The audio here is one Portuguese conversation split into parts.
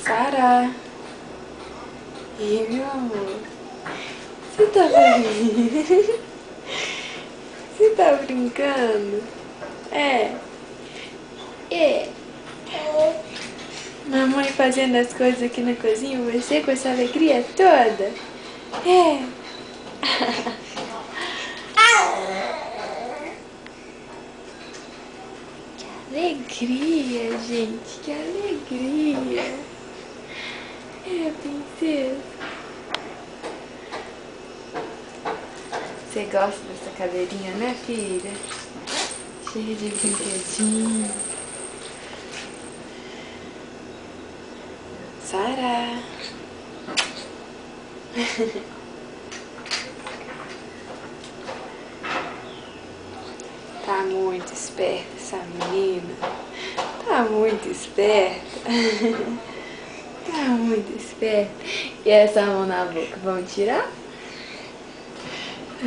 Sara! E meu amor? Você tá fazendo? Você tá brincando? É. É. Mamãe fazendo as coisas aqui na cozinha, você com essa alegria toda? É. Que alegria, gente, que alegria. É, princesa. Você gosta dessa cadeirinha, né, filha? Cheia de brinquedinho. Sara! Tá muito esperta essa menina. Tá muito esperta. Tá muito esperta. E essa mão na boca, vamos tirar?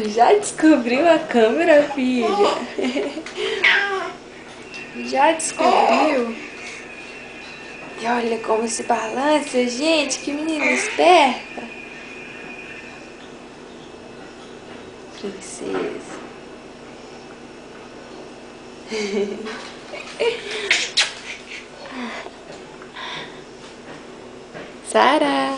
Já descobriu a câmera, filha? Já descobriu? E olha como se balança, gente. Que menina esperta. Princesa. Sara!